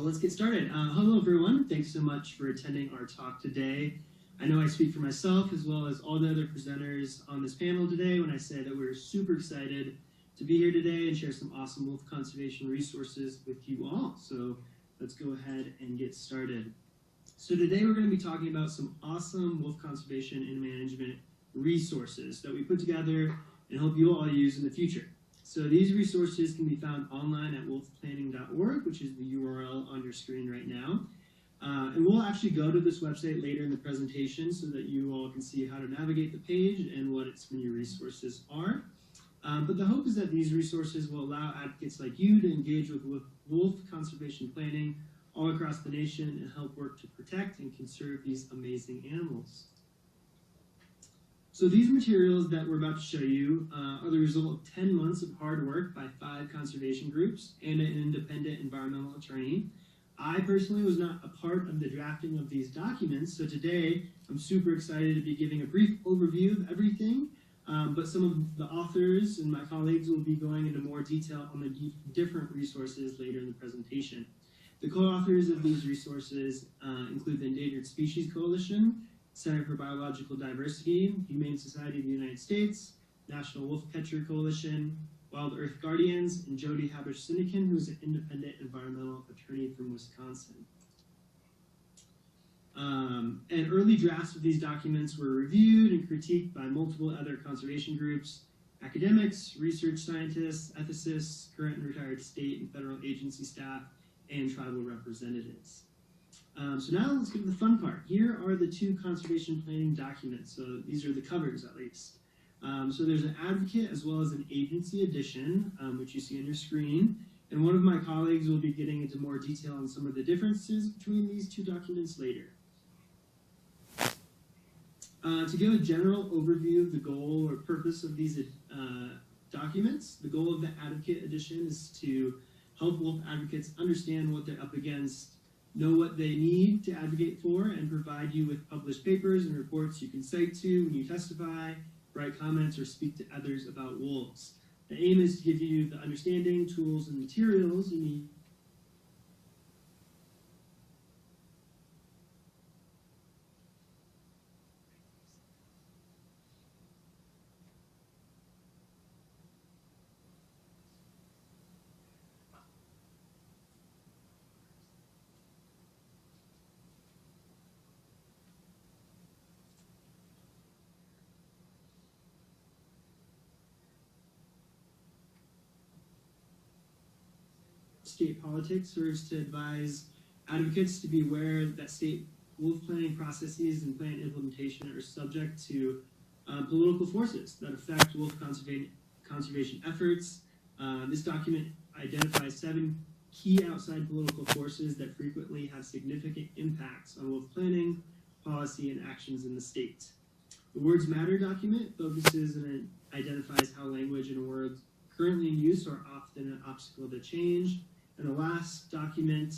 Well, let's get started. Hello, everyone. Thanks so much for attending our talk today. I know I speak for myself as well as all the other presenters on this panel today when I say that we're super excited to be here today and share some awesome wolf conservation resources with you all. So let's go ahead and get started. So today we're going to be talking about some awesome wolf conservation and management resources that we put together and hope you all use in the future. So these resources can be found online at wolfplanning.org, which is the URL on your screen right now. And we'll actually go to this website later in the presentation so that you all can see how to navigate the page and what its many resources are. But the hope is that these resources will allow advocates like you to engage with wolf conservation planning all across the nation and help work to protect and conserve these amazing animals. So these materials that we're about to show you are the result of 10 months of hard work by 5 conservation groups and an independent environmental attorney. I personally was not a part of the drafting of these documents, so today I'm super excited to be giving a brief overview of everything, but some of the authors and my colleagues will be going into more detail on the different resources later in the presentation. The co-authors of these resources include the Endangered Species Coalition, Center for Biological Diversity, Humane Society of the United States, National Wolfwatcher Coalition, WildEarth Guardians, and Jody Haber-Sinniken, who is an independent environmental attorney from Wisconsin. And early drafts of these documents were reviewed and critiqued by multiple other conservation groups, academics, research scientists, ethicists, current and retired state and federal agency staff, and tribal representatives. So now let's get to the fun part. Here are the 2 conservation planning documents. So these are the covers, at least. So there's an advocate as well as an agency edition, which you see on your screen. And one of my colleagues will be getting into more detail on some of the differences between these 2 documents later. To give a general overview of the goal or purpose of these documents, the goal of the advocate edition is to help wolf advocates understand what they're up against, know what they need to advocate for, and provide you with published papers and reports you can cite to when you testify, write comments, or speak to others about wolves. The aim is to give you the understanding, tools, and materials you need state politics serves to advise advocates to be aware that state wolf planning processes and plan implementation are subject to political forces that affect wolf conservation efforts. This document identifies 7 key outside political forces that frequently have significant impacts on wolf planning, policy, and actions in the state. The Words Matter document focuses and identifies how language and words currently in use are often an obstacle to change. And the last document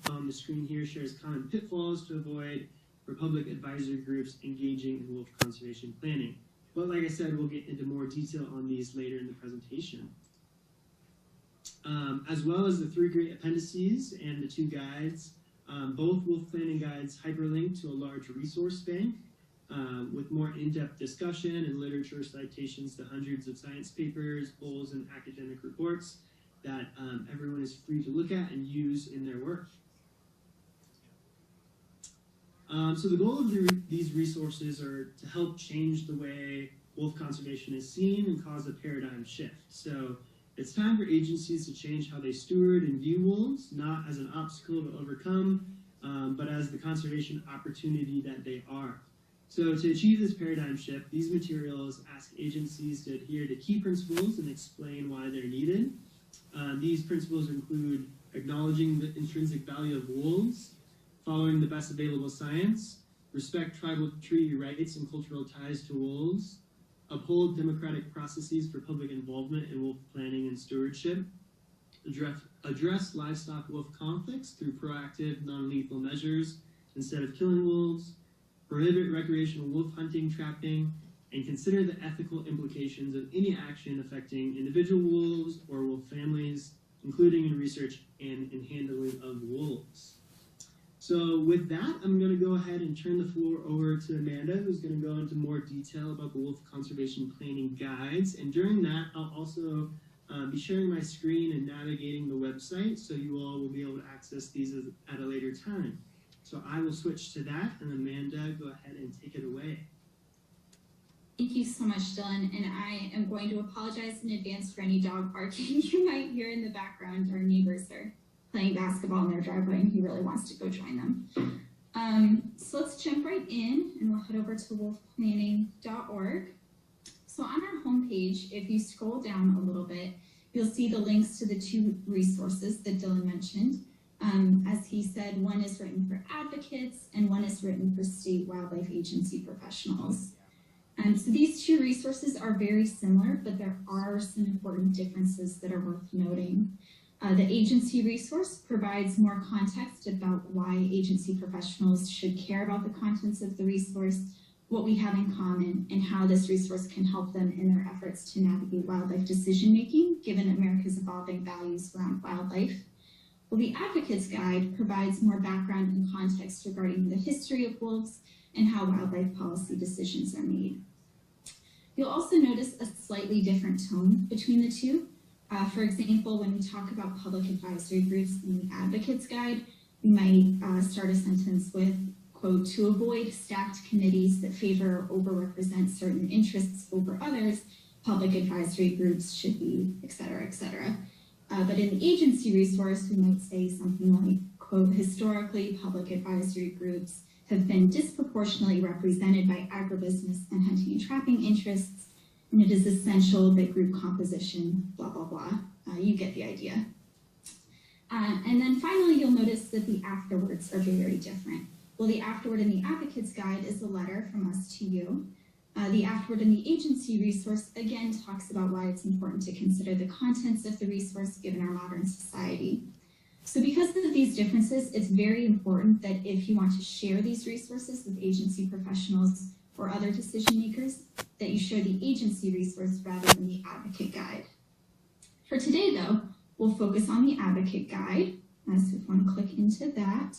on the screen here shares common pitfalls to avoid for public advisory groups engaging in wolf conservation planning. But like I said, we'll get into more detail on these later in the presentation. As well as the 3 great appendices and the 2 guides, both wolf planning guides hyperlink to a large resource bank with more in-depth discussion and literature citations to hundreds of science papers, polls, and academic reports that everyone is free to look at and use in their work. So the goal of these resources are to help change the way wolf conservation is seen and cause a paradigm shift. So it's time for agencies to change how they steward and view wolves, not as an obstacle to overcome, but as the conservation opportunity that they are. So to achieve this paradigm shift, these materials ask agencies to adhere to key principles and explain why they're needed. These principles include acknowledging the intrinsic value of wolves, following the best available science, respect tribal treaty rights and cultural ties to wolves, uphold democratic processes for public involvement in wolf planning and stewardship, address livestock-wolf conflicts through proactive, non-lethal measures instead of killing wolves, prohibit recreational wolf hunting, trapping, and consider the ethical implications of any action affecting individual wolves or wolf families, including in research and in handling of wolves. So with that, I'm going to go ahead and turn the floor over to Amanda, who's going to go into more detail about the wolf conservation planning guides. And during that, I'll also be sharing my screen and navigating the website, so you all will be able to access these at a later time. So I will switch to that, and Amanda, go ahead and take it away. Thank you so much, Dylan, and I am going to apologize in advance for any dog barking you might hear in the background. Our neighbors are playing basketball in their driveway, and he really wants to go join them. So let's jump right in, and we'll head over to wolfplanning.org. So on our homepage, if you scroll down a little bit, you'll see the links to the two resources that Dylan mentioned. As he said, one is written for advocates, and one is written for state wildlife agency professionals. So these two resources are very similar, but there are some important differences that are worth noting. The agency resource provides more context about why agency professionals should care about the contents of the resource, what we have in common, and how this resource can help them in their efforts to navigate wildlife decision-making, given America's evolving values around wildlife. Well, the Advocate's Guide provides more background and context regarding the history of wolves and how wildlife policy decisions are made. You'll also notice a slightly different tone between the two. For example, when we talk about public advisory groups in the Advocate's Guide, we might start a sentence with, quote, to avoid stacked committees that favor or overrepresent certain interests over others, public advisory groups should be, et cetera, et cetera. But in the agency resource, we might say something like, quote, historically, public advisory groups have been disproportionately represented by agribusiness and hunting and trapping interests, and it is essential that group composition, blah, blah, blah. You get the idea. And then finally, you'll notice that the afterwords are very different. Well, the afterword in the Advocate's Guide is a letter from us to you. The afterword in the agency resource, again, talks about why it's important to consider the contents of the resource given our modern society. So because of these differences, it's very important that if you want to share these resources with agency professionals or other decision makers, that you share the agency resource rather than the Advocate Guide. For today, though, we'll focus on the Advocate Guide, so if you want to click into that.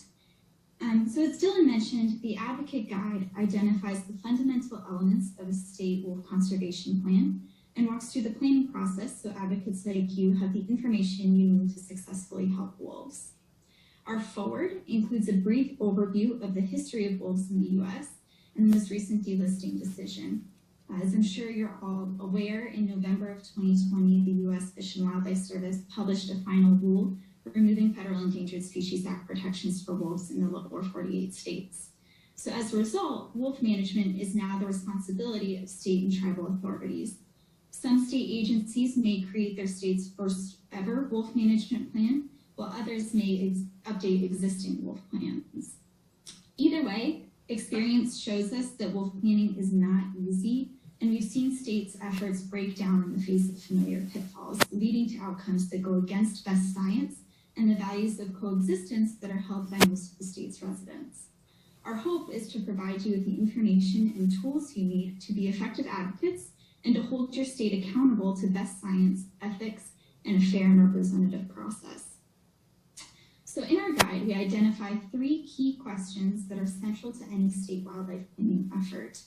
So as Dylan mentioned, the Advocate Guide identifies the fundamental elements of a state wolf conservation plan and walks through the planning process so advocates like you have the information you need to successfully help wolves. Our forward includes a brief overview of the history of wolves in the U.S. and the most recent delisting decision. As I'm sure you're all aware, in November of 2020, the U.S. Fish and Wildlife Service published a final rule removing federal Endangered Species Act protections for wolves in the lower 48 states. So as a result, wolf management is now the responsibility of state and tribal authorities. Some state agencies may create their state's first ever wolf management plan, while others may update existing wolf plans. Either way, experience shows us that wolf planning is not easy, and we've seen states' efforts break down in the face of familiar pitfalls, leading to outcomes that go against best science and the values of coexistence that are held by most of the state's residents. Our hope is to provide you with the information and tools you need to be effective advocates and to hold your state accountable to best science, ethics, and a fair and representative process. So in our guide, we identify 3 key questions that are central to any state wildlife planning effort.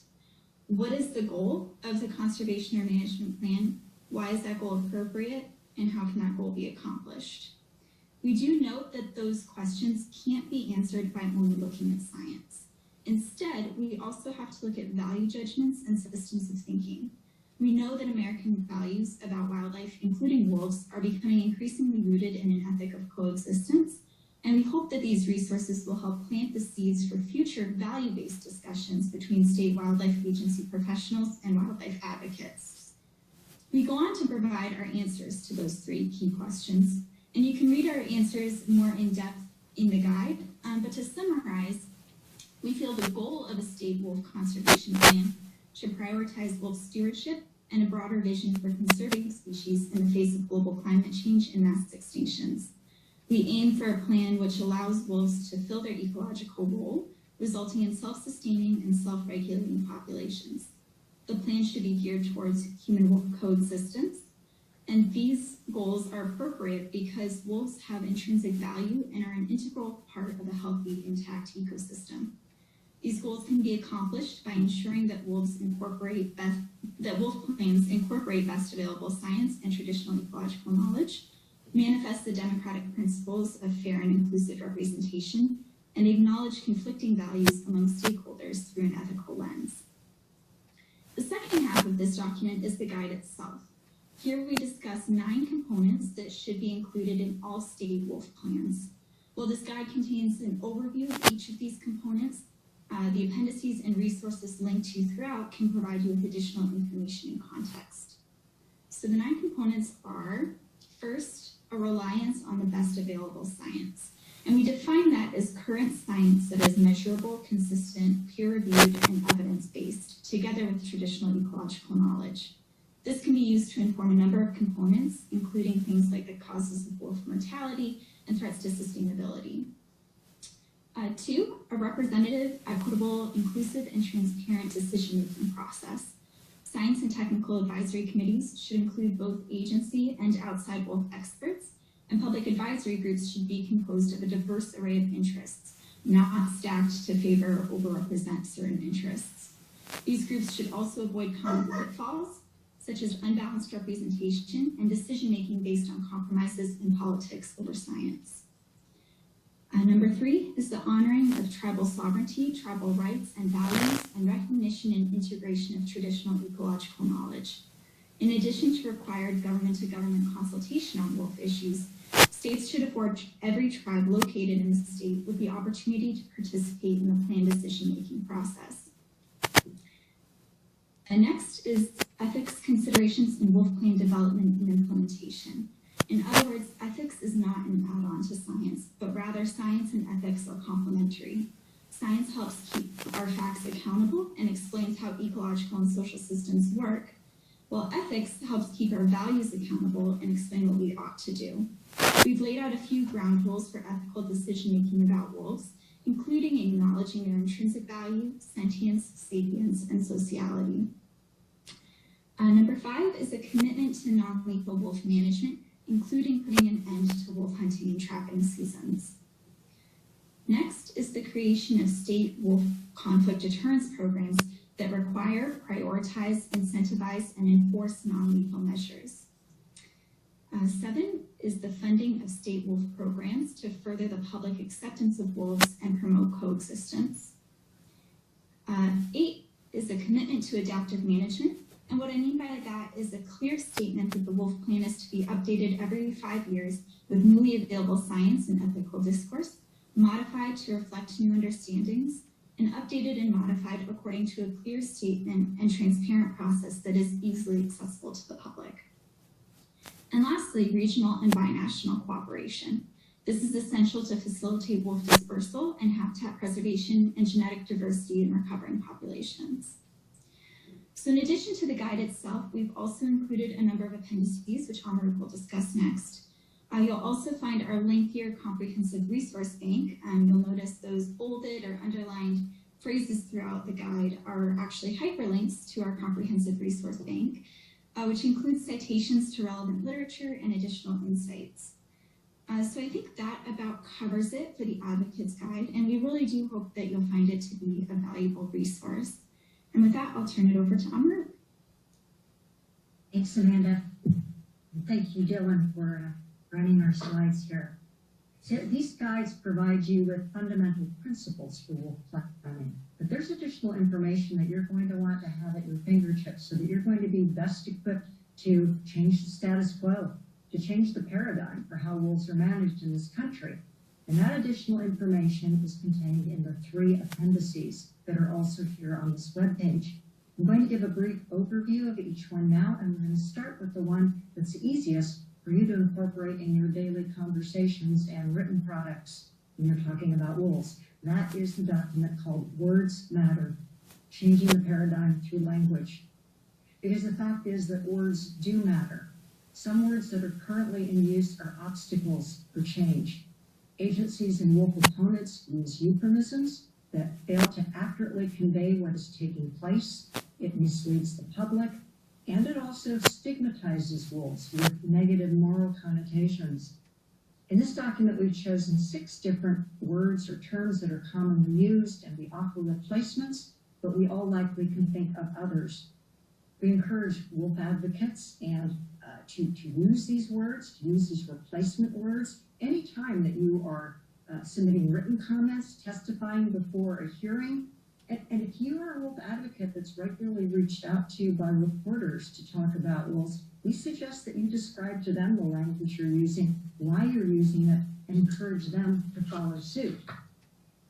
What is the goal of the conservation or management plan? Why is that goal appropriate? And how can that goal be accomplished? We do note that those questions can't be answered by only looking at science. Instead, we also have to look at value judgments and systems of thinking. We know that American values about wildlife, including wolves, are becoming increasingly rooted in an ethic of coexistence, and we hope that these resources will help plant the seeds for future value-based discussions between state wildlife agency professionals and wildlife advocates. We go on to provide our answers to those 3 key questions, and you can read our answers more in depth in the guide, but to summarize, we feel the goal of a state wolf conservation plan should prioritize wolf stewardship and a broader vision for conserving species in the face of global climate change and mass extinctions. We aim for a plan which allows wolves to fill their ecological role, resulting in self-sustaining and self-regulating populations. The plan should be geared towards human-wolf coexistence, And these goals are appropriate because wolves have intrinsic value and are an integral part of a healthy, intact ecosystem. These goals can be accomplished by ensuring that wolf plans incorporate best available science and traditional ecological knowledge, manifest the democratic principles of fair and inclusive representation, and acknowledge conflicting values among stakeholders through an ethical lens. The second half of this document is the guide itself. Here we discuss 9 components that should be included in all state wolf plans. While this guide contains an overview of each of these components, the appendices and resources linked to throughout can provide you with additional information and context. So the 9 components are, first, a reliance on the best available science. And we define that as current science that is measurable, consistent, peer-reviewed, and evidence-based, together with traditional ecological knowledge. This can be used to inform a number of components, including things like the causes of wolf mortality and threats to sustainability. 2, a representative, equitable, inclusive, and transparent decision-making process. Science and technical advisory committees should include both agency and outside wolf experts, and public advisory groups should be composed of a diverse array of interests, not stacked to favor or overrepresent certain interests. These groups should also avoid common pitfalls, such as unbalanced representation and decision-making based on compromises in politics over science. Number 3 is the honoring of tribal sovereignty, tribal rights and values, and recognition and integration of traditional ecological knowledge. In addition to required government-to-government consultation on wolf issues, states should afford every tribe located in the state with the opportunity to participate in the plan decision-making process. And next is ethics considerations in wolf plan development and implementation. In other words, ethics is not an add-on to science, but rather science and ethics are complementary. Science helps keep our facts accountable and explains how ecological and social systems work, while ethics helps keep our values accountable and explain what we ought to do. We've laid out a few ground rules for ethical decision-making about wolves, including acknowledging their intrinsic value, sentience, sapience, and sociality. Number 5 is a commitment to non-lethal wolf management, including putting an end to wolf hunting and trapping seasons. Next is the creation of state wolf conflict deterrence programs that require, prioritize, incentivize, and enforce non-lethal measures. 7 is the funding of state wolf programs to further the public acceptance of wolves and promote coexistence. 8 is a commitment to adaptive management. And what I mean by that is a clear statement that the wolf plan is to be updated every 5 years with newly available science and ethical discourse, modified to reflect new understandings, and updated and modified according to a clear statement and transparent process that is easily accessible to the public. And lastly, regional and binational cooperation. This is essential to facilitate wolf dispersal and habitat preservation and genetic diversity in recovering populations. So in addition to the guide itself, we've also included a number of appendices, which Amaru will discuss next. You'll also find our lengthier comprehensive resource bank. You'll notice those bolded or underlined phrases throughout the guide are actually hyperlinks to our comprehensive resource bank, which includes citations to relevant literature and additional insights. So I think that about covers it for the Advocate's Guide, and we really do hope that you'll find it to be a valuable resource. And with that, I'll turn it over to Amaru. Thanks, Amanda. And thank you, Dylan, for running our slides here. So these guides provide you with fundamental principles for wolf planning, but there's additional information that you're going to want to have at your fingertips so that you're going to be best equipped to change the status quo, to change the paradigm for how wolves are managed in this country. And that additional information is contained in the 3 appendices that are also here on this webpage. I'm going to give a brief overview of each one now, and we're going to start with the one that's easiest for you to incorporate in your daily conversations and written products when you're talking about wolves. That is the document called Words Matter, Changing the Paradigm Through Language. Because the fact is that words do matter. Some words that are currently in use are obstacles for change. Agencies and wolf opponents use euphemisms that fail to accurately convey what is taking place. It misleads the public, And it also stigmatizes wolves with negative moral connotations. In this document, we've chosen 6 different words or terms that are commonly used, and we offer replacements, but we all likely can think of others. We encourage wolf advocates and to use these words, to use these replacement words, anytime that you are submitting written comments, testifying before a hearing. And if you are a wolf advocate that's regularly reached out to by reporters to talk about wolves, we suggest that you describe to them the language you're using, why you're using it, and encourage them to follow suit.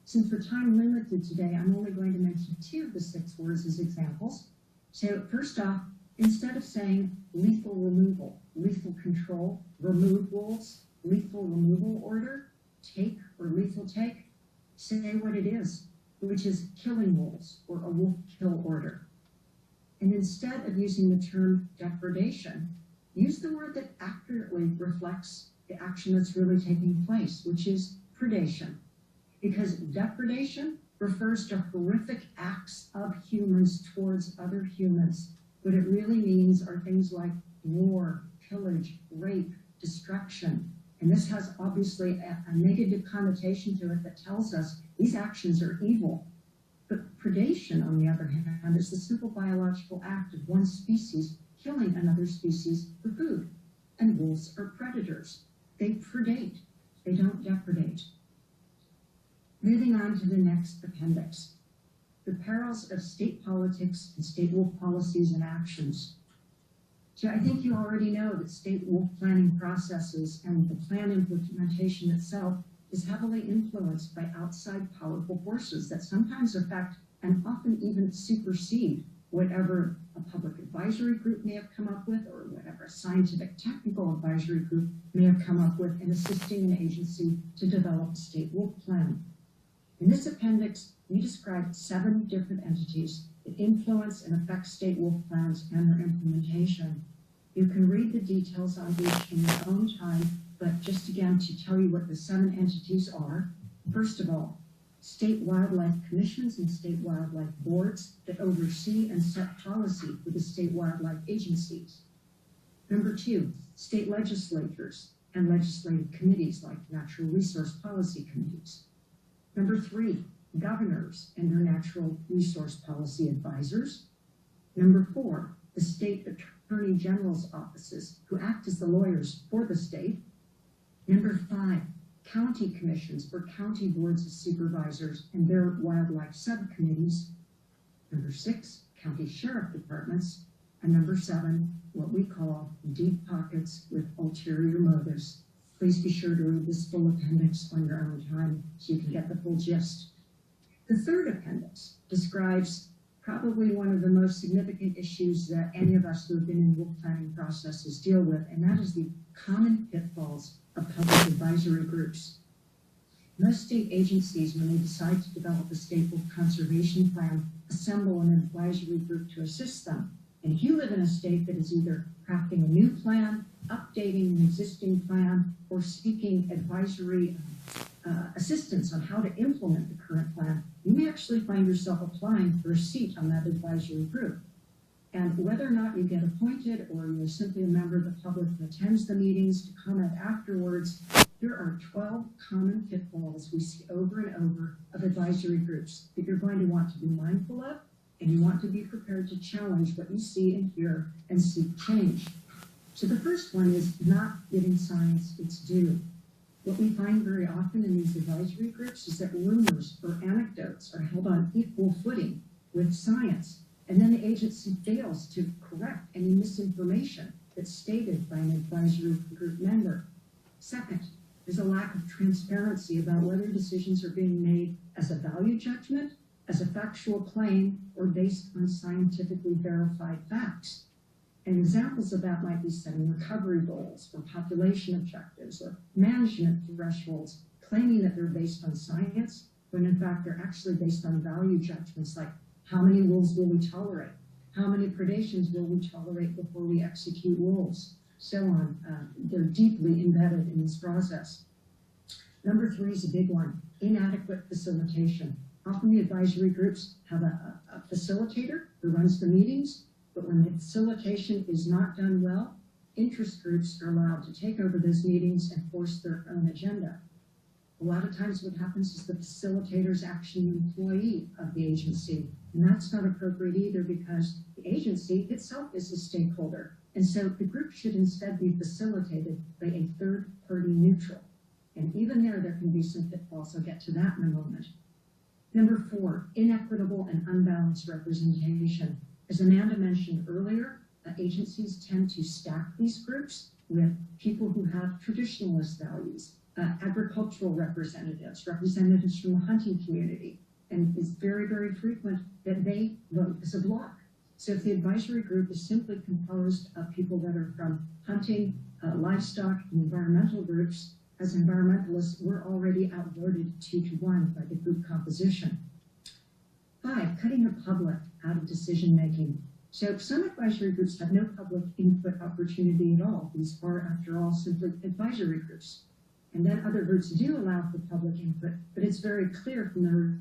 Since we're time limited today, I'm only going to mention 2 of the 6 words as examples. So first off, instead of saying lethal removal, lethal control, remove wolves, lethal removal order, take or lethal take, say what it is, which is killing wolves or a wolf kill order. And instead of using the term depredation, use the word that accurately reflects the action that's really taking place, which is predation. Because depredation refers to horrific acts of humans towards other humans. What it really means are things like war, pillage, rape, destruction. And this has obviously a negative connotation to it that tells us these actions are evil. But predation, on the other hand, is the simple biological act of one species killing another species for food. And wolves are predators. They predate. They don't depredate. Moving on to the next appendix. The perils of state politics and state wolf policies and actions. So I think you already know that state wolf planning processes and the plan implementation itself is heavily influenced by outside powerful forces that sometimes affect and often even supersede whatever a public advisory group may have come up with or whatever a scientific technical advisory group may have come up with in assisting an agency to develop a state wolf plan. In this appendix, we describe 7 different entities that influence and affect state wolf plans and their implementation. You can read the details on each in your own time, but just again to tell you what the 7 entities are. First of all, state wildlife commissions and state wildlife boards that oversee and set policy for the state wildlife agencies. Number 2, state legislatures and legislative committees like natural resource policy committees. Number 3, governors and their natural resource policy advisors. Number 4, the state attorney general's offices who act as the lawyers for the state. Number 5, county commissions or county boards of supervisors and their wildlife subcommittees. Number 6, county sheriff departments. And number 7, what we call deep pockets with ulterior motives. Please be sure to read this full appendix on your own time so you can get the full gist. The third appendix describes probably one of the most significant issues that any of us who have been in wolf planning processes deal with, and that is the common pitfalls of public advisory groups. Most state agencies, when they decide to develop a state wolf conservation plan, assemble an advisory group to assist them. And if you live in a state that is either crafting a new plan, updating an existing plan, or seeking advisory assistance on how to implement the current plan, you may actually find yourself applying for a seat on that advisory group. And whether or not you get appointed or you're simply a member of the public who attends the meetings to comment afterwards, there are 12 common pitfalls we see over and over of advisory groups that you're going to want to be mindful of, and you want to be prepared to challenge what you see and hear and seek change. So the first one is not giving science its due. What we find very often in these advisory groups is that rumors or anecdotes are held on equal footing with science, and then the agency fails to correct any misinformation that's stated by an advisory group member. Second, there's a lack of transparency about whether decisions are being made as a value judgment, as a factual claim, or based on scientifically verified facts. And examples of that might be setting recovery goals or population objectives or management thresholds, claiming that they're based on science, when in fact they're actually based on value judgments like how many wolves will we tolerate? How many predations will we tolerate before we execute wolves? So on. They're deeply embedded in this process. Number 3 is a big one, inadequate facilitation. Often the advisory groups have a facilitator who runs the meetings, but when the facilitation is not done well, interest groups are allowed to take over those meetings and force their own agenda. A lot of times what happens is the facilitator is actually an employee of the agency, and that's not appropriate either because the agency itself is a stakeholder. And so the group should instead be facilitated by a third-party neutral. And even there can be some pitfalls. I'll get to that in a moment. Number 4, inequitable and unbalanced representation. As Amanda mentioned earlier, agencies tend to stack these groups with people who have traditionalist values, agricultural representatives, representatives from the hunting community. And it's very, very frequent that they vote as a block. So if the advisory group is simply composed of people that are from hunting, livestock, and environmental groups, as environmentalists, we're already outvoted 2-1 by the group composition. 5, cutting the public out of decision-making. So some advisory groups have no public input opportunity at all. These are, after all, simply advisory groups. And then other groups do allow for public input, but it's very clear from the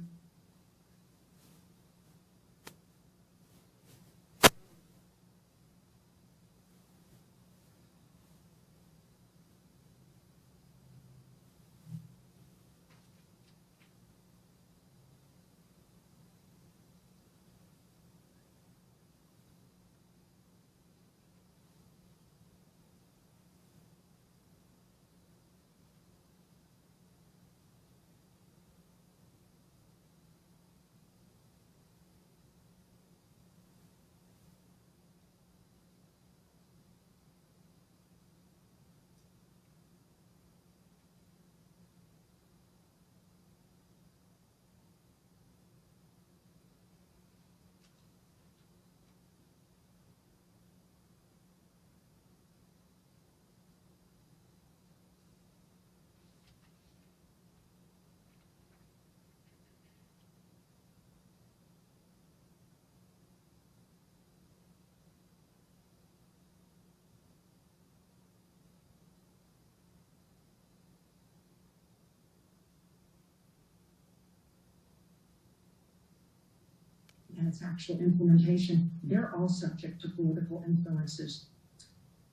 and its actual implementation, they're all subject to political influences.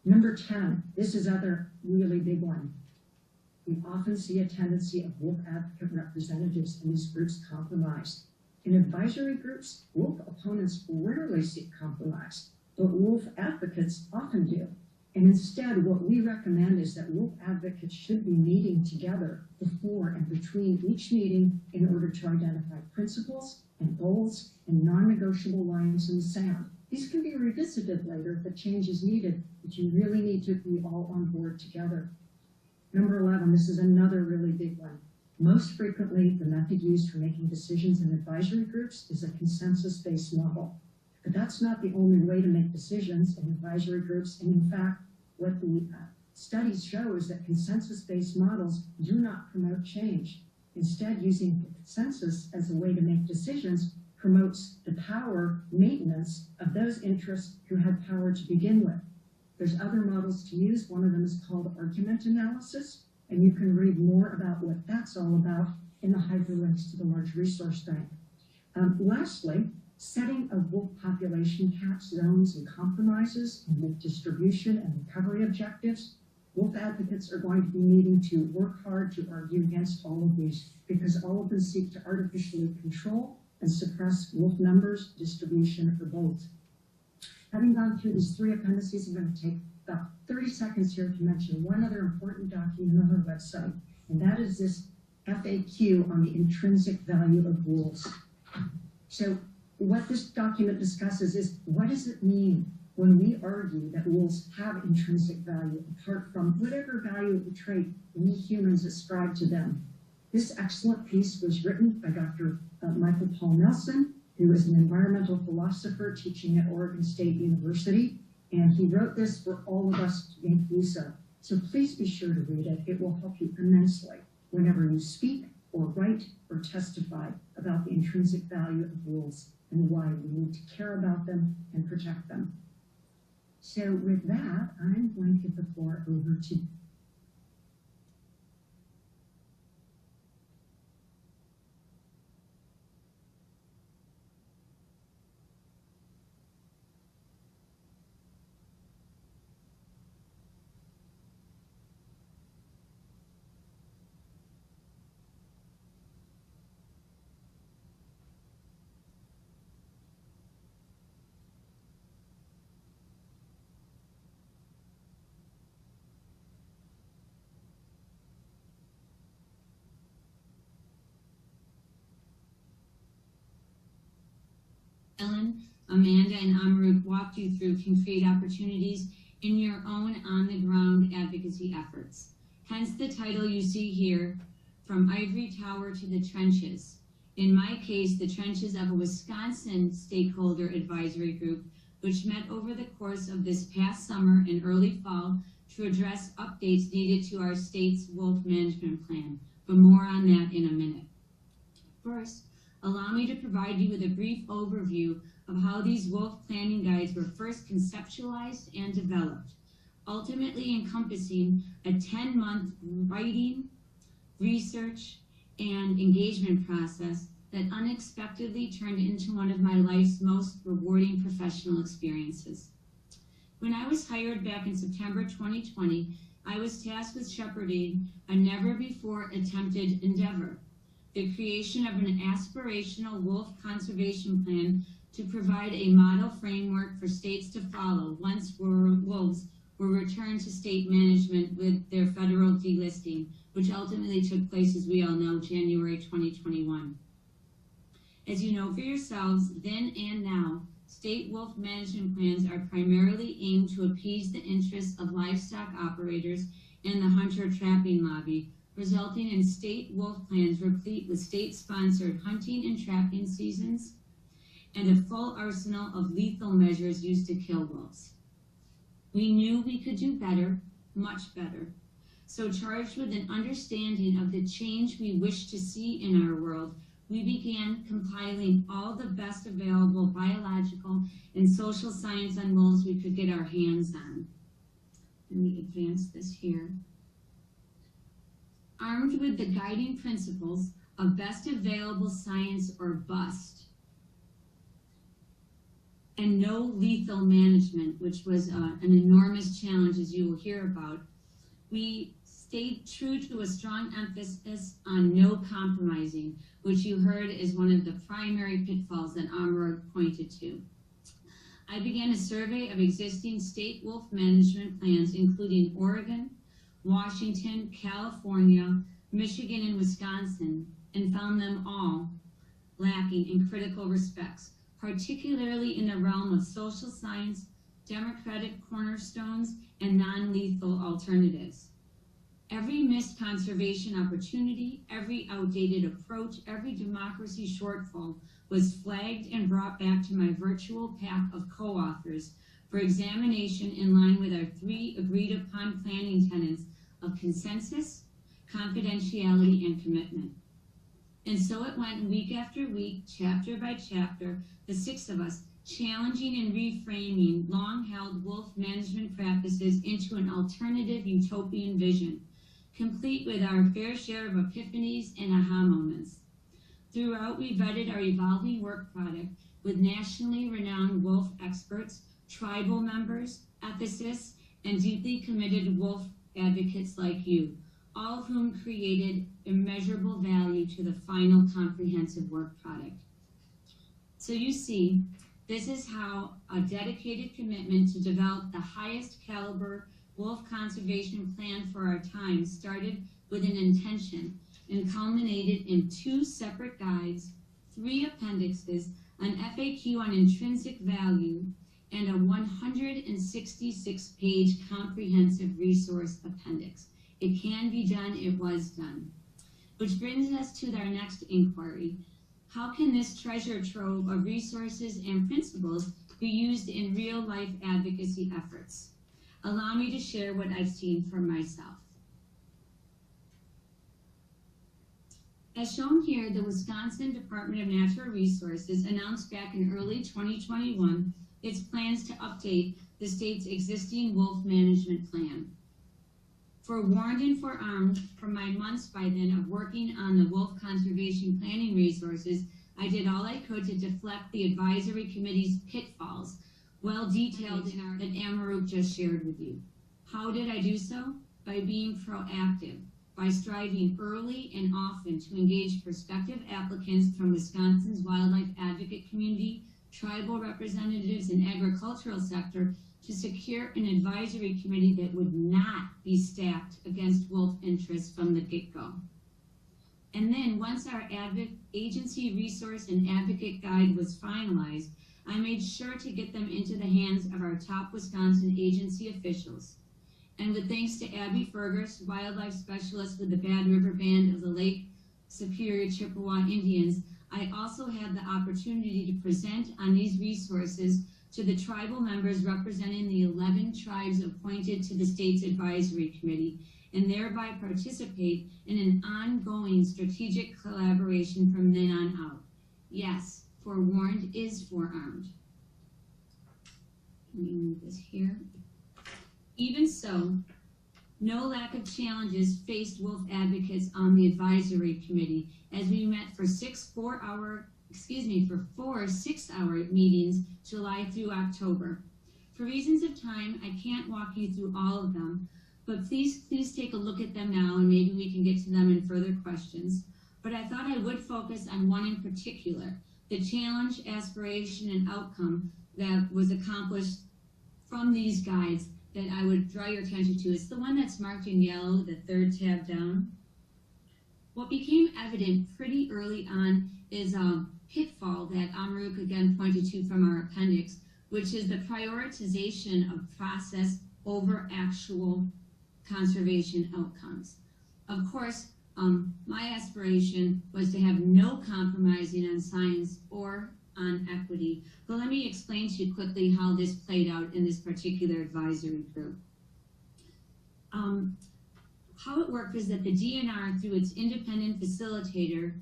Number 10, this is other really big one. We often see a tendency of wolf advocate representatives in these groups compromise. In advisory groups, wolf opponents rarely seek compromise, but wolf advocates often do. And instead, what we recommend is that wolf advocates should be meeting together before and between each meeting in order to identify principles and goals and non-negotiable lines in the sand. These can be revisited later if a change is needed, but you really need to be all on board together. Number 11, this is another really big one. Most frequently, the method used for making decisions in advisory groups is a consensus-based model. But that's not the only way to make decisions in advisory groups. And in fact, what the studies show is that consensus-based models do not promote change. Instead, using consensus as a way to make decisions promotes the power maintenance of those interests who had power to begin with. There's other models to use. One of them is called argument analysis, and you can read more about what that's all about in the hyperlinks to the large resource bank. Lastly, setting of wolf population caps, zones, and compromises, and wolf distribution and recovery objectives. Wolf advocates are going to be needing to work hard to argue against all of these because all of them seek to artificially control and suppress wolf numbers, distribution, or both. Having gone through these 3 appendices, I'm going to take about 30 seconds here to mention one other important document on our website, and that is this FAQ on the intrinsic value of wolves. So what this document discusses is, what does it mean when we argue that wolves have intrinsic value apart from whatever value of the trait we humans ascribe to them? This excellent piece was written by Dr. Michael Paul Nelson, who is an environmental philosopher teaching at Oregon State University, and he wrote this for all of us to make use of. So please be sure to read it. It will help you immensely whenever you speak or write or testify about the intrinsic value of wolves and why we need to care about them and protect them. So with that, I'm going to give the floor over to Ellen, Amanda, and Amaruk walked you through can create opportunities in your own on-the-ground advocacy efforts. Hence the title you see here, From Ivory Tower to the Trenches. In my case, the trenches of a Wisconsin stakeholder advisory group, which met over the course of this past summer and early fall to address updates needed to our state's wolf management plan, but more on that in a minute. First, allow me to provide you with a brief overview of how these wolf planning guides were first conceptualized and developed, ultimately encompassing a 10-month writing, research, and engagement process that unexpectedly turned into one of my life's most rewarding professional experiences. When I was hired back in September 2020, I was tasked with shepherding a never-before-attempted endeavor, the creation of an aspirational wolf conservation plan to provide a model framework for states to follow once wolves were returned to state management with their federal delisting, which ultimately took place, as we all know, January 2021. As you know for yourselves, then and now, state wolf management plans are primarily aimed to appease the interests of livestock operators and the hunter-trapping lobby, resulting in state wolf plans replete with state-sponsored hunting and trapping seasons and a full arsenal of lethal measures used to kill wolves. We knew we could do better, much better. So charged with an understanding of the change we wish to see in our world, we began compiling all the best available biological and social science on wolves we could get our hands on. Let me advance this here. Armed with the guiding principles of best available science or bust, and no lethal management, which was an enormous challenge, as you will hear about, we stayed true to a strong emphasis on no compromising, which you heard is one of the primary pitfalls that Amber pointed to. I began a survey of existing state wolf management plans, including Oregon, Washington, California, Michigan, and Wisconsin, and found them all lacking in critical respects, particularly in the realm of social science, democratic cornerstones, and non-lethal alternatives. Every missed conservation opportunity, every outdated approach, every democracy shortfall was flagged and brought back to my virtual pack of co-authors for examination in line with our 3 agreed-upon planning tenets of consensus, confidentiality, and commitment. And so it went week after week, chapter by chapter, the 6 of us challenging and reframing long-held wolf management practices into an alternative utopian vision, complete with our fair share of epiphanies and aha moments. Throughout, we vetted our evolving work product with nationally renowned wolf experts, tribal members, ethicists, and deeply committed wolf advocates like you, all of whom created immeasurable value to the final comprehensive work product. So you see, this is how a dedicated commitment to develop the highest caliber wolf conservation plan for our time started with an intention and culminated in 2 separate guides, 3 appendixes, an FAQ on intrinsic value, and a 166-page comprehensive resource appendix. It can be done, it was done. Which brings us to our next inquiry. How can this treasure trove of resources and principles be used in real-life advocacy efforts? Allow me to share what I've seen for myself. As shown here, the Wisconsin Department of Natural Resources announced back in early 2021 its plans to update the state's existing wolf management plan. Forewarned and forearmed from my months by then of working on the wolf conservation planning resources, I did all I could to deflect the advisory committee's pitfalls, well detailed in our that Amaruk just shared with you. How did I do so? By being proactive, by striving early and often to engage prospective applicants from Wisconsin's wildlife advocate community, tribal representatives, and agricultural sector to secure an advisory committee that would not be stacked against wolf interests from the get-go. And then once our agency resource and advocate guide was finalized, I made sure to get them into the hands of our top Wisconsin agency officials. And with thanks to Abby Fergus, wildlife specialist with the Bad River Band of the Lake Superior Chippewa Indians, I also had the opportunity to present on these resources to the tribal members representing the 11 tribes appointed to the state's advisory committee, and thereby participate in an ongoing strategic collaboration from then on out. Yes, forewarned is forearmed. Let me move this here. Even so, no lack of challenges faced wolf advocates on the advisory committee as we met for four 6-hour meetings, July through October. For reasons of time, I can't walk you through all of them, but please take a look at them now and maybe we can get to them in further questions. But I thought I would focus on one in particular, the challenge, aspiration, and outcome that was accomplished from these guides that I would draw your attention to. It's the one that's marked in yellow, the third tab down. What became evident pretty early on is a pitfall that Amaruk again pointed to from our appendix, which is the prioritization of process over actual conservation outcomes. Of course, my aspiration was to have no compromising on science or on equity, but let me explain to you quickly how this played out in this particular advisory group. How it worked is that the DNR, through its independent facilitator,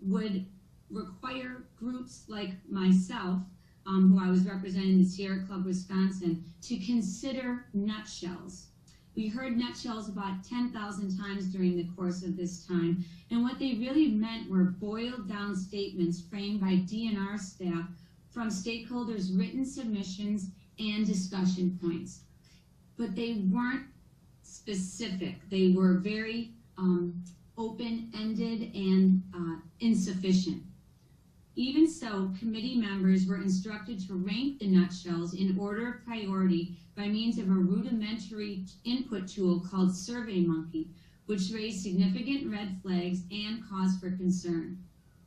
would require groups like myself, who I was representing the Sierra Club Wisconsin, to consider nutshells. We heard nutshells about 10,000 times during the course of this time, and what they really meant were boiled down statements framed by DNR staff from stakeholders' written submissions and discussion points. But they weren't specific. They were very open-ended and insufficient. Even so, committee members were instructed to rank the nutshells in order of priority by means of a rudimentary input tool called SurveyMonkey, which raised significant red flags and cause for concern.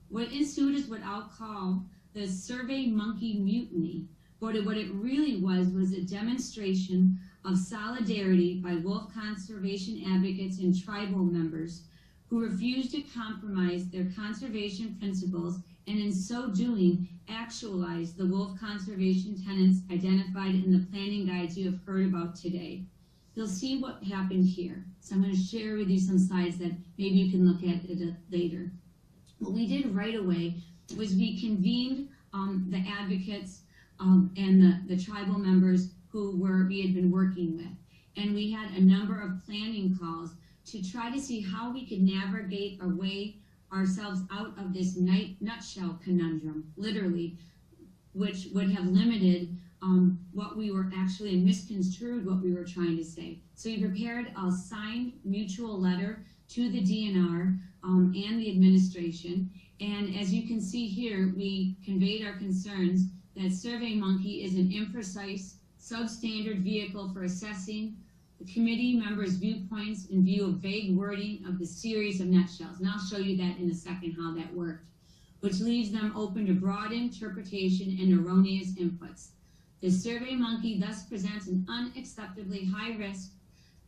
What ensued is what I'll call the SurveyMonkey mutiny. But what it really was a demonstration of solidarity by wolf conservation advocates and tribal members who refused to compromise their conservation principles, and in so doing, actualize the wolf conservation tenets identified in the planning guides you have heard about today. You'll see what happened here. So I'm going to share with you some slides that maybe you can look at it later. What we did right away was we convened the advocates and the tribal members who we had been working with. And we had a number of planning calls to try to see how we could navigate our way ourselves out of this nutshell conundrum, literally, which would have limited what we were actually, and misconstrued what we were trying to say. So we prepared a signed mutual letter to the DNR and the administration. And as you can see here, we conveyed our concerns that SurveyMonkey is an imprecise, substandard vehicle for assessing the committee members' viewpoints in view of vague wording of the series of nutshells. And I'll show you that in a second how that worked, which leaves them open to broad interpretation and erroneous inputs. The SurveyMonkey thus presents an unacceptably high risk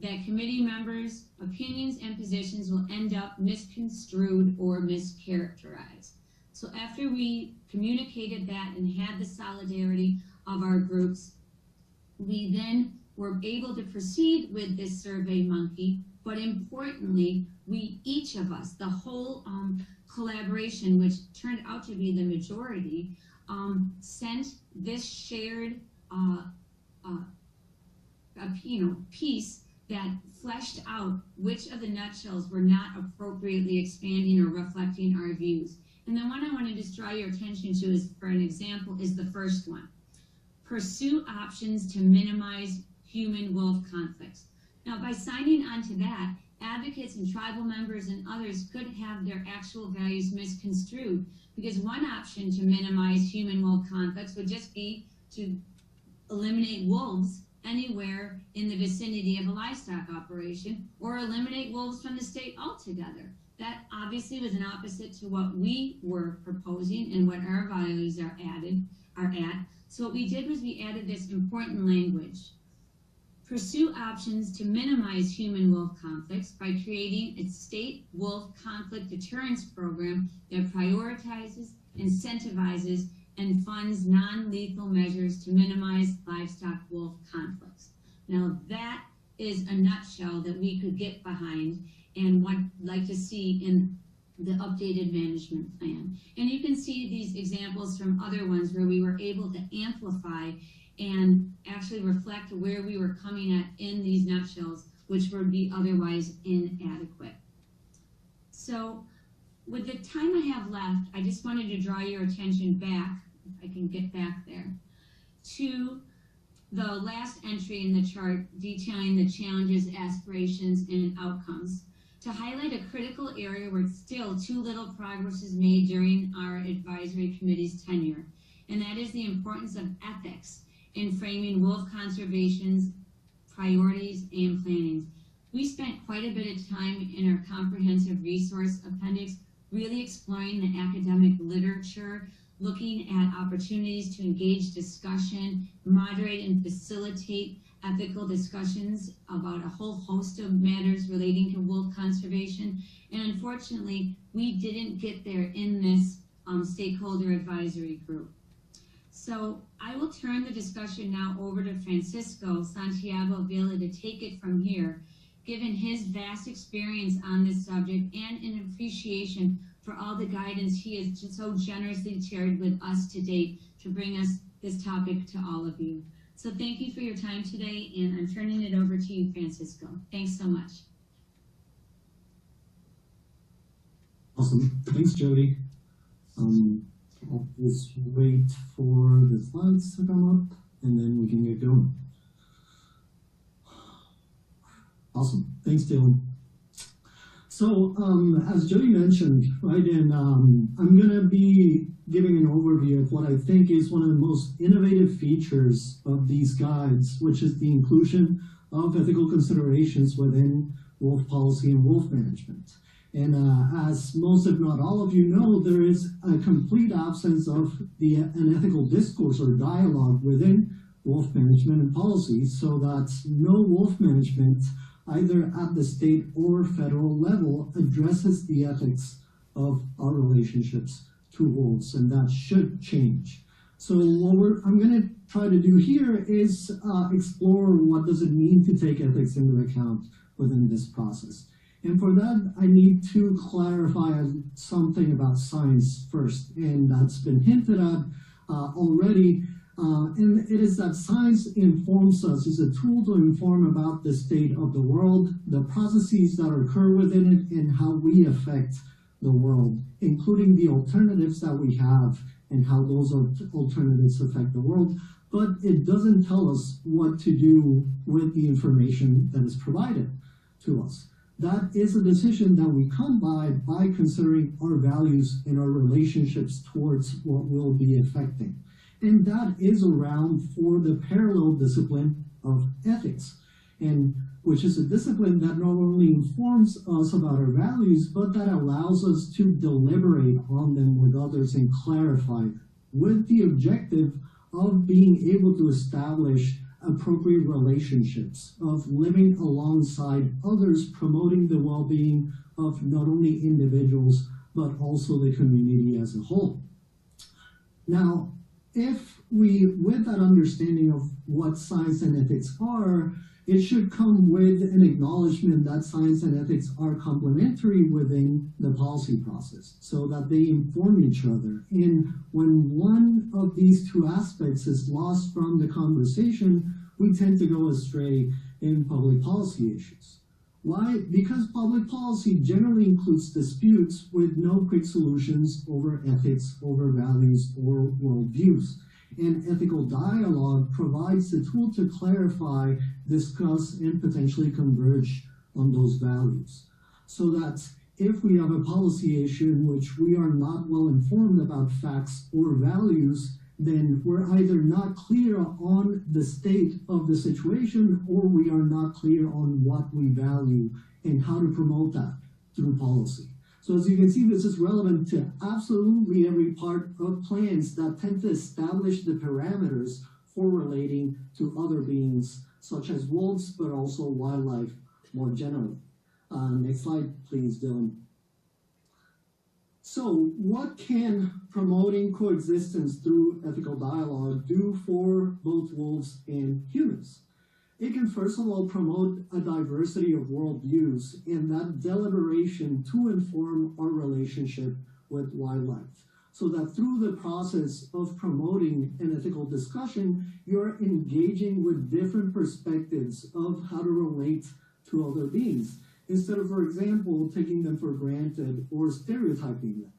that committee members' opinions and positions will end up misconstrued or mischaracterized. So after we communicated that and had the solidarity of our groups, we then were able to proceed with this SurveyMonkey, but importantly, each of us, the whole collaboration, which turned out to be the majority, sent this shared piece that fleshed out which of the nutshells were not appropriately expanding or reflecting our views. And the one I want to just draw your attention to is, for an example, is the first one. Pursue options to minimize human-wolf conflicts. Now, by signing on to that, advocates and tribal members and others could have their actual values misconstrued, because one option to minimize human-wolf conflicts would just be to eliminate wolves anywhere in the vicinity of a livestock operation, or eliminate wolves from the state altogether. That obviously was an opposite to what we were proposing and what our values are added. are at. So what we did was we added this important language. Pursue options to minimize human-wolf conflicts by creating a state wolf conflict deterrence program that prioritizes, incentivizes, and funds non-lethal measures to minimize livestock-wolf conflicts. Now that is a nutshell that we could get behind and would like to see in the updated management plan. And you can see these examples from other ones where we were able to amplify and actually reflect where we were coming at in these nutshells, which would be otherwise inadequate. So with the time I have left, I just wanted to draw your attention back, if I can get back there, to the last entry in the chart detailing the challenges, aspirations, and outcomes, to highlight a critical area where still too little progress is made during our advisory committee's tenure, and that is the importance of ethics in framing wolf conservation's priorities and plannings. We spent quite a bit of time in our comprehensive resource appendix really exploring the academic literature, looking at opportunities to engage discussion, moderate and facilitate ethical discussions about a whole host of matters relating to wolf conservation. And unfortunately, we didn't get there in this stakeholder advisory group. So I will turn the discussion now over to Francisco Santiago Villa to take it from here, given his vast experience on this subject and an appreciation for all the guidance he has so generously shared with us to date to bring us this topic to all of you. So thank you for your time today, and I'm turning it over to you, Francisco. Thanks so much. Awesome. Thanks, Jody. I'll just wait for the slides to come up, and then we can get going. Awesome. Thanks, Dylan. So, as Jody mentioned, right, and I'm going to be giving an overview of what I think is one of the most innovative features of these guides, which is the inclusion of ethical considerations within wolf policy and wolf management. And as most, if not all of you know, there is a complete absence of an ethical discourse or dialogue within wolf management and policy, so that no wolf management, either at the state or federal level, addresses the ethics of our relationships to wolves, and that should change. So what I'm going to try to do here is explore what does it mean to take ethics into account within this process. And for that, I need to clarify something about science first, and that's been hinted at already. And it is that science informs us, is a tool to inform about the state of the world, the processes that occur within it, and how we affect the world, including the alternatives that we have and how those alternatives affect the world. But it doesn't tell us what to do with the information that is provided to us. That is a decision that we come by considering our values and our relationships towards what we'll be affecting. And that is around for the parallel discipline of ethics, and which is a discipline that not only informs us about our values, but that allows us to deliberate on them with others and clarify with the objective of being able to establish appropriate relationships, of living alongside others, promoting the well-being of not only individuals, but also the community as a whole. Now, if we, with that understanding of what science and ethics are, it should come with an acknowledgement that science and ethics are complementary within the policy process, so that they inform each other. And when one of these two aspects is lost from the conversation, we tend to go astray in public policy issues. Why? Because public policy generally includes disputes with no quick solutions over ethics, over values, or worldviews. And ethical dialogue provides the tool to clarify, discuss, and potentially converge on those values. So that if we have a policy issue in which we are not well informed about facts or values, then we're either not clear on the state of the situation, or we are not clear on what we value and how to promote that through policy. So as you can see, this is relevant to absolutely every part of plants that tend to establish the parameters for relating to other beings, such as wolves, but also wildlife more generally. Next slide, please, Dylan. So what can promoting coexistence through ethical dialogue do for both wolves and humans? It can first of all promote a diversity of worldviews and that deliberation to inform our relationship with wildlife. So that through the process of promoting an ethical discussion, you're engaging with different perspectives of how to relate to other beings, instead of, for example, taking them for granted or stereotyping them.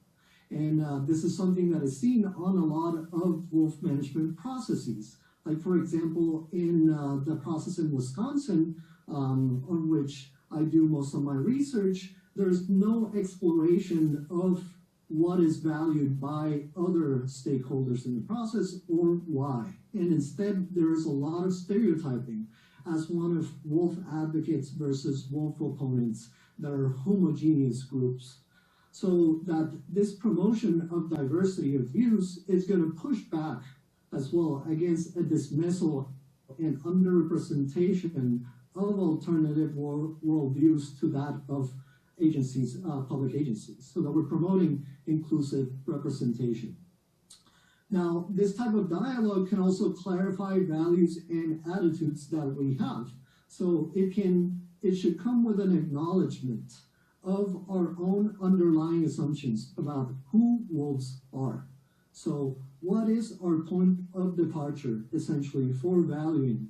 And this is something that is seen on a lot of wolf management processes. Like, for example, in the process in Wisconsin, on which I do most of my research, there's no exploration of what is valued by other stakeholders in the process or why. And instead, there is a lot of stereotyping as one of wolf advocates versus wolf opponents that are homogeneous groups. So that this promotion of diversity of views is going to push back as well against a dismissal and underrepresentation of alternative worldviews to that of agencies, public agencies, so that we're promoting inclusive representation. Now, this type of dialogue can also clarify values and attitudes that we have. So it should come with an acknowledgement of our own underlying assumptions about who wolves are. So what is our point of departure, essentially, for valuing?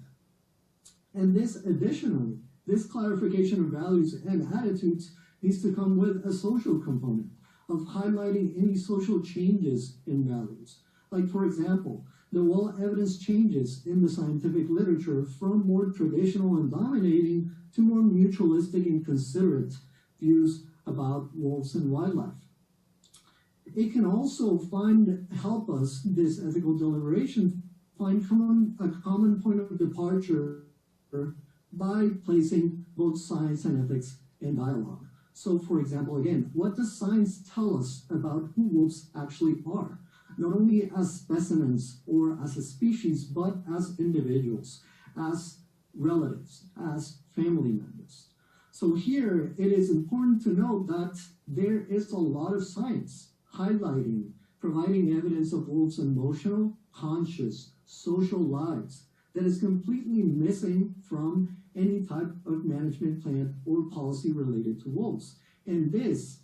And this, additionally, this clarification of values and attitudes needs to come with a social component of highlighting any social changes in values. Like, for example, the well-evidenced changes in the scientific literature from more traditional and dominating to more mutualistic and considerate views about wolves and wildlife. It can also help us, this ethical deliberation, find a common point of departure by placing both science and ethics in dialogue. So, for example, again, what does science tell us about who wolves actually are? Not only as specimens or as a species, but as individuals, as relatives, as family members. So here, it is important to note that there is a lot of science highlighting, providing evidence of wolves' emotional, conscious, social lives that is completely missing from any type of management plan or policy related to wolves. And this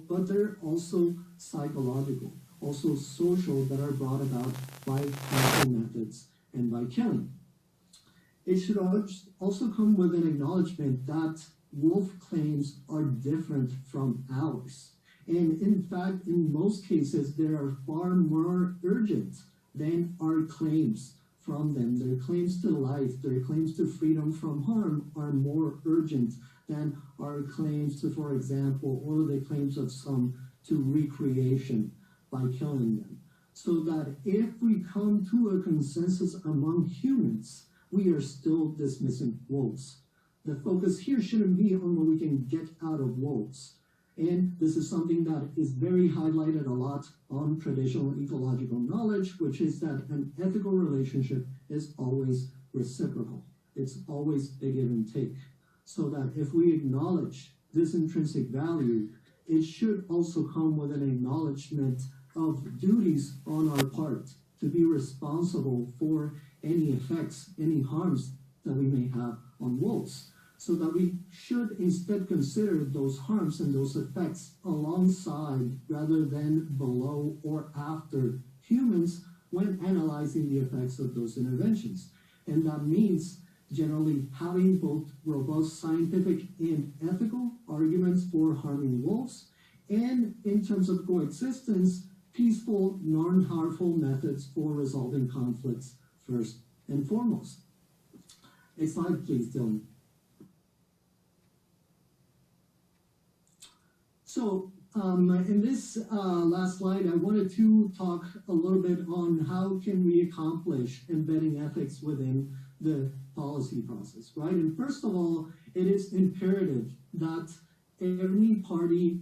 but they're also psychological, also social, that are brought about by harmful methods and by killing. It should also come with an acknowledgement that wolf claims are different from ours. And in fact, in most cases, they are far more urgent than our claims from them. Their claims to life, their claims to freedom from harm are more urgent than our claims to, for example, or the claims of some to recreation by killing them. so that if we come to a consensus among humans, we are still dismissing wolves. The focus here shouldn't be on what we can get out of wolves. And this is something that is very highlighted a lot on traditional ecological knowledge, which is that an ethical relationship is always reciprocal. It's always a give and take. So that if we acknowledge this intrinsic value, it should also come with an acknowledgement of duties on our part to be responsible for any effects, any harms that we may have on wolves. So that we should instead consider those harms and those effects alongside rather than below or after humans when analyzing the effects of those interventions. And that means generally having both robust scientific and ethical arguments for harming wolves, and in terms of coexistence, peaceful, non-harmful methods for resolving conflicts first and foremost. Next slide, please, Dylan. So in this last slide, I wanted to talk a little bit on how can we accomplish embedding ethics within the policy process, right? And first of all, it is imperative that any party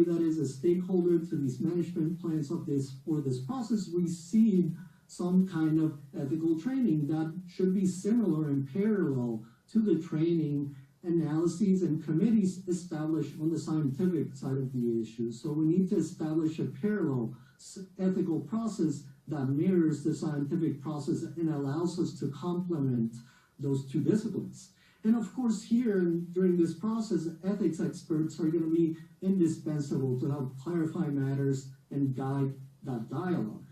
that is a stakeholder to these management plans of this or this process receive some kind of ethical training that should be similar and parallel to the training analyses and committees established on the scientific side of the issue. So we need to establish a parallel ethical process that mirrors the scientific process and allows us to complement those two disciplines. And of course here, during this process, ethics experts are going to be indispensable to help clarify matters and guide that dialogue.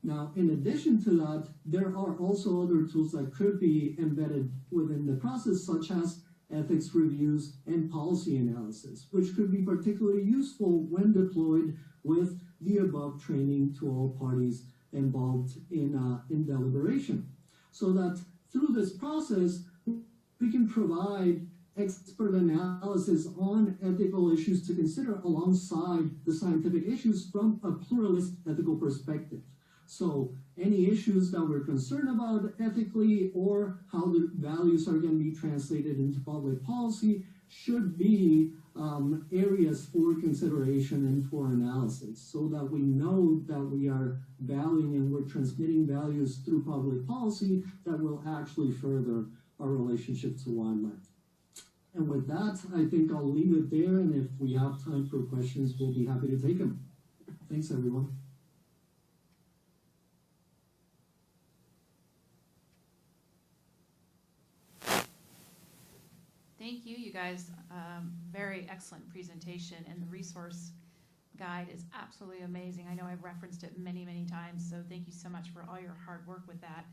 Now, in addition to that, there are also other tools that could be embedded within the process, such as ethics reviews and policy analysis, which could be particularly useful when deployed with the above training to all parties involved in deliberation. So that through this process, we can provide expert analysis on ethical issues to consider alongside the scientific issues from a pluralist ethical perspective. So any issues that we're concerned about ethically or how the values are going to be translated into public policy should be areas for consideration and for analysis so that we know that we are valuing and we're transmitting values through public policy that will actually further our relationship to wildlife. And with that, I think I'll leave it there, and if we have time for questions, we'll be happy to take them. Thanks, everyone. Thank you, you guys. Very excellent presentation, and the resource guide is absolutely amazing. I know I've referenced it many, many times, so thank you so much for all your hard work with that.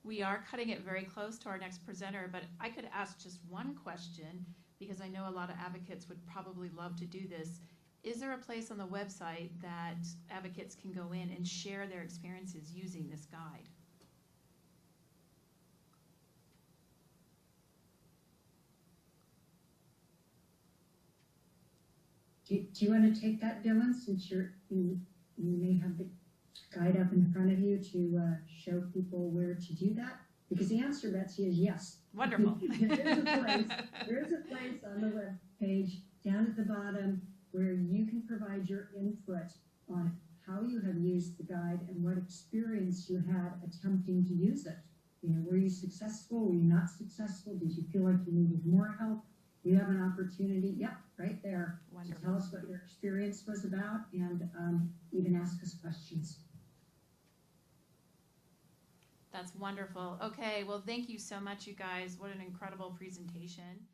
We are cutting it very close to our next presenter, but I could ask just one question because I know a lot of advocates would probably love to do this. Is there a place on the website that advocates can go in and share their experiences using this guide? Do you want to take that, Dylan, since you may have the guide up in front of you to show people where to do that? Because the answer, Betsy, is yes. Wonderful. There is a place on the web page down at the bottom where you can provide your input on how you have used the guide and what experience you had attempting to use it. You know, were you successful? Were you not successful? Did you feel like you needed more help? You have an opportunity, yep, right there, to tell us what your experience was about and even ask us questions. That's wonderful. Okay, well, thank you so much, you guys. What an incredible presentation.